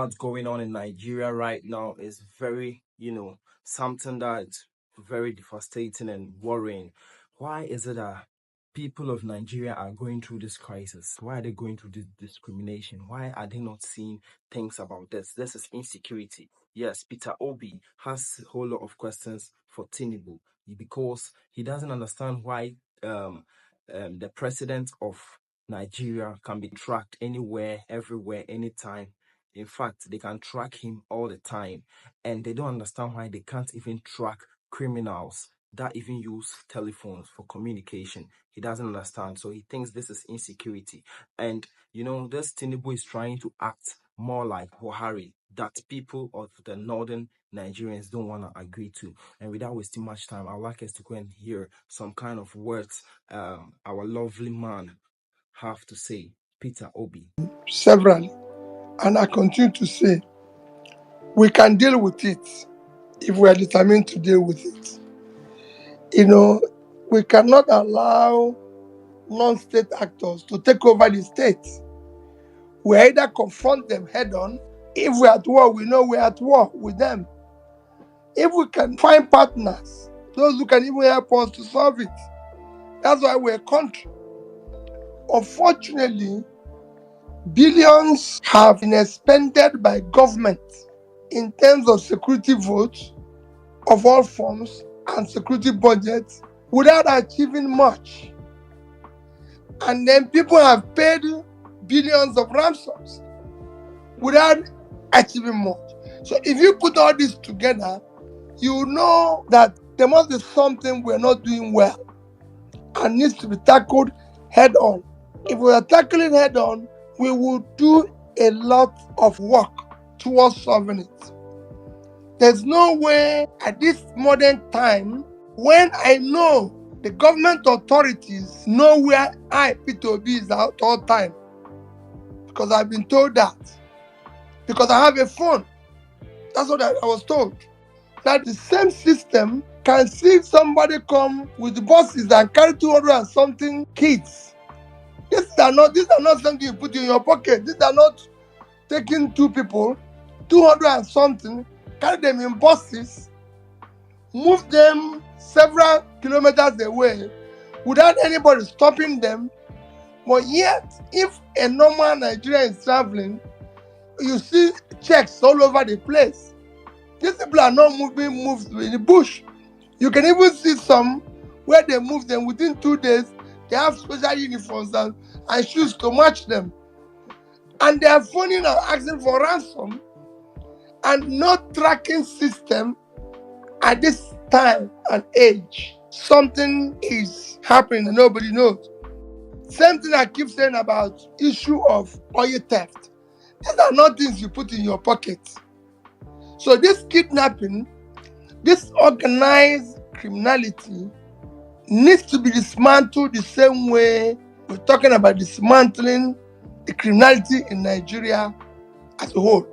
what's going on in Nigeria right now is very, something that's very devastating and worrying. Why is it that people of Nigeria are going through this crisis? Why are they going through this discrimination? Why are they not seeing things about this? This is insecurity. Yes, Peter Obi has a whole lot of questions for Tinubu because he doesn't understand why the president of Nigeria can be tracked anywhere, everywhere, anytime. In fact, they can track him all the time. And they don't understand why they can't even track criminals that even use telephones for communication. He doesn't understand. So he thinks this is insecurity. And, this Tinubu is trying to act more like Buhari that people of the northern Nigerians don't want to agree to. And without wasting much time, I'd like us to go and hear some kind of words our lovely man have to say, Peter Obi. Severally, and I continue to say, we can deal with it if we are determined to deal with it. We cannot allow non-state actors to take over the state. We either confront them head on. If we're at war, we know we're at war with them. If we can find partners, those who can even help us to solve it. That's why we're a country. Unfortunately, billions have been expended by government in terms of security votes of all forms and security budgets without achieving much. And then people have paid billions of ransoms without achieving much. So if you put all this together, you know that there must be something we're not doing well and needs to be tackled head on. If we are tackling head on, we will do a lot of work towards solving it. There's no way at this modern time, when I know the government authorities know where I, Peter Obi, is at all time, because I've been told that, because I have a phone. That's what I was told. That the same system can see somebody come with the buses and carry 200 and something kids. These are not something you put in your pocket. These are not taking two people, 200 and something, carry them in buses, move them several kilometers away without anybody stopping them. But yet, if a normal Nigerian is traveling, you see checks all over the place. These people are not being moved in the bush. You can even see some where they move them within 2 days. They have special uniforms and shoes to match them. And they are phoning and asking for ransom and no tracking system at this time and age. Something is happening and nobody knows. Same thing I keep saying about issue of oil theft. These are not things you put in your pocket. So this kidnapping, this organized criminality needs to be dismantled the same way we're talking about dismantling the criminality in Nigeria as a whole.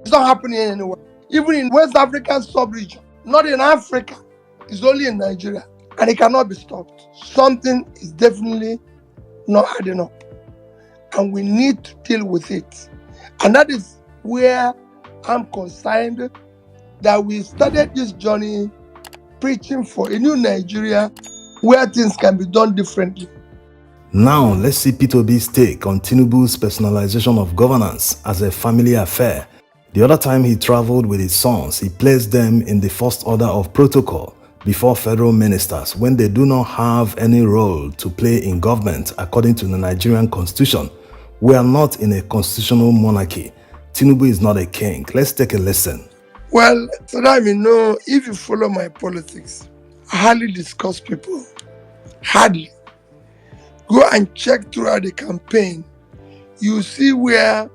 It's not happening anywhere. Even in West African sub-region, not in Africa, it's only in Nigeria. And it cannot be stopped. Something is definitely not adding up. And we need to deal with it. And that is where I'm concerned that we started this journey preaching for a new Nigeria where things can be done differently. Now, let's see Peter Obi's take on Tinubu's personalization of governance as a family affair. The other time he traveled with his sons, he placed them in the first order of protocol before federal ministers when they do not have any role to play in government according to the Nigerian constitution. We are not in a constitutional monarchy. Tinubu is not a king. Let's take a listen. Well, so that if you follow my politics, I hardly discuss people. Hardly. Go and check throughout the campaign. You see where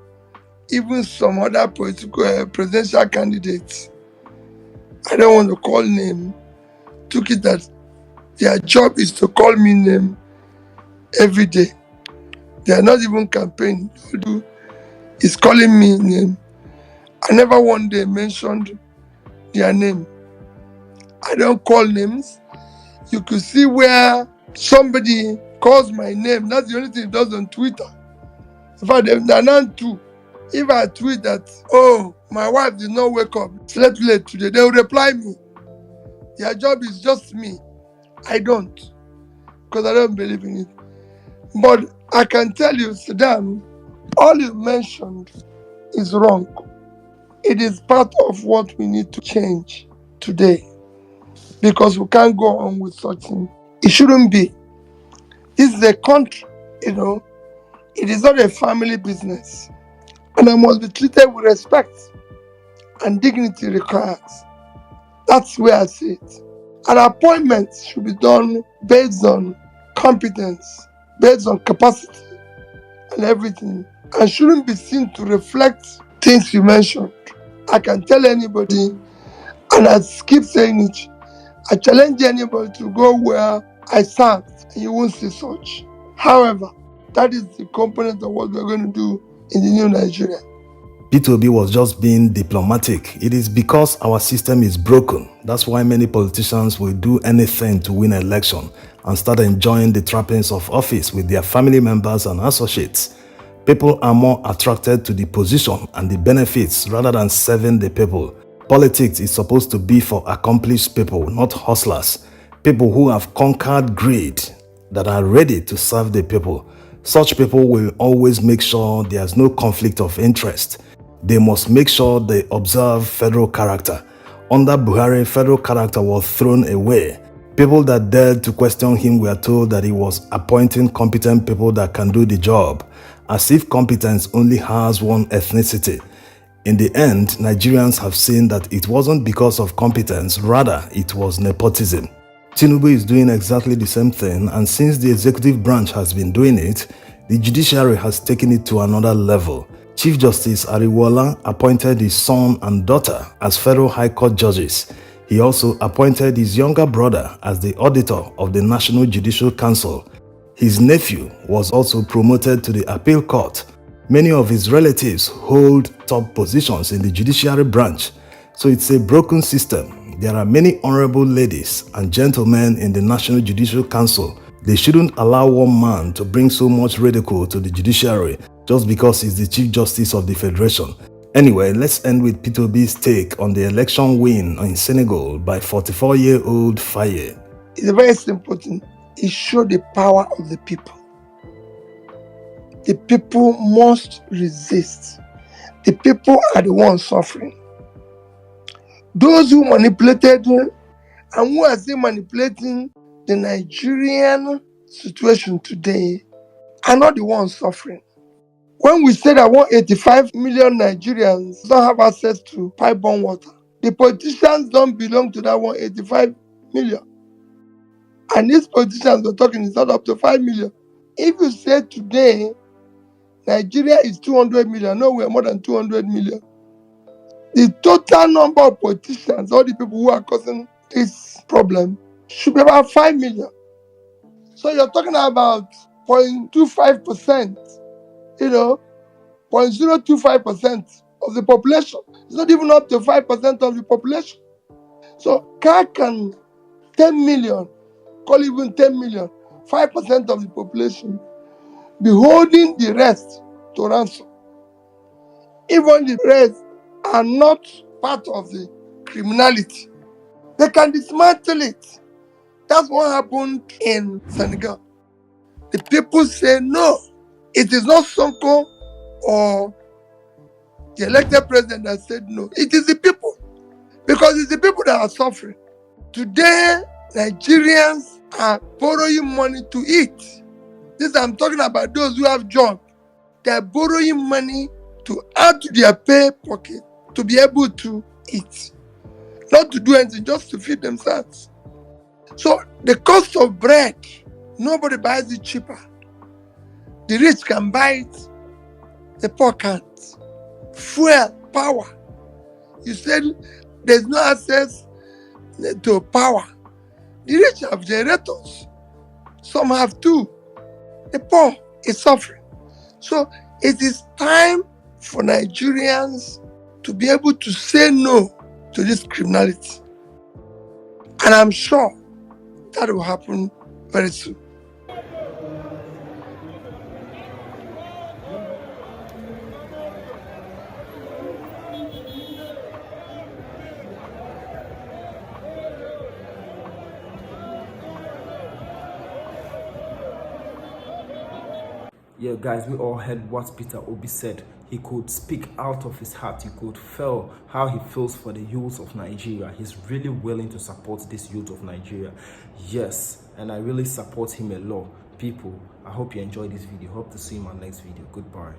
even some other presidential candidates, I don't want to call name, took it that their job is to call me name every day. They are not even campaigning. Is calling me name. I never one day mentioned their name. I don't call names. You could see where somebody calls my name. That's the only thing it does on Twitter. In fact, there are none two. If I tweet that, oh, my wife did not wake up, slept late today, they will reply me. Their job is just me. I don't, because I don't believe in it. But I can tell you, Saddam, all you mentioned is wrong. It is part of what we need to change today, because we can't go on with such thing. It shouldn't be. This is a country, It is not a family business. And I must be treated with respect and dignity requires. That's where I see it. An appointment should be done based on competence, based on capacity and everything, and shouldn't be seen to reflect things you mentioned. I can tell anybody, and I keep saying it, I challenge anybody to go where I served, and you won't see such. However, that is the component of what we're going to do in the new Nigeria. Peter Obi was just being diplomatic. It is because our system is broken. That's why many politicians will do anything to win an election and start enjoying the trappings of office with their family members and associates. People are more attracted to the position and the benefits rather than serving the people. Politics is supposed to be for accomplished people, not hustlers. People who have conquered greed, that are ready to serve the people. Such people will always make sure there's no conflict of interest. They must make sure they observe federal character. Under Buhari, federal character was thrown away. People that dared to question him were told that he was appointing competent people that can do the job, as if competence only has one ethnicity. In the end, Nigerians have seen that it wasn't because of competence, rather it was nepotism. Tinubu is doing exactly the same thing, and since the executive branch has been doing it, the judiciary has taken it to another level. Chief Justice Ariwola appointed his son and daughter as federal high court judges. He also appointed his younger brother as the auditor of the National Judicial Council. His nephew was also promoted to the appeal court. Many of his relatives hold top positions in the judiciary branch, so it's a broken system. There are many honorable ladies and gentlemen in the National Judicial Council. They shouldn't allow one man to bring so much ridicule to the judiciary just because he's the Chief Justice of the Federation. Anyway, let's end with Peter Obi's take on the election win in Senegal by 44-year-old Faye. It's a very simple thing. It showed the power of the people. The people must resist. The people are the ones suffering. Those who manipulated and who are still manipulating the Nigerian situation today are not the ones suffering. When we say that 185 million Nigerians don't have access to pipe-borne water, the politicians don't belong to that 185 million. And these politicians we're talking is not up to 5 million. If you say today Nigeria is 200 million, no, we're more than 200 million. The total number of politicians, all the people who are causing this problem, should be about 5 million. So you're talking about 0.25%, 0.025% of the population. It's not even up to 5% of the population. So how can 10 million, call even 10 million, 5% of the population, be holding the rest to ransom? Even the rest are not part of the criminality. They can dismantle it. That's what happened in Senegal. The people say no. It is not Sonko or the elected president that said no. It is the people. Because it's the people that are suffering. Today, Nigerians are borrowing money to eat. This I'm talking about those who have jobs. They are borrowing money to add to their pay pocket to be able to eat. Not to do anything, just to feed themselves. So the cost of bread, nobody buys it cheaper. The rich can buy it, the poor can't. Fuel, power. You said there's no access to power. The rich have generators. Some have two. The poor is suffering. So it is time for Nigerians to be able to say no to this criminality. And I'm sure that will happen very soon. Yeah, guys, we all heard what Peter Obi said. He could speak out of his heart. You could feel how he feels for the youth of Nigeria. He's really willing to support this youth of Nigeria. Yes, and I really support him a lot. People, I hope you enjoyed this video. Hope to see you in my next video. Goodbye.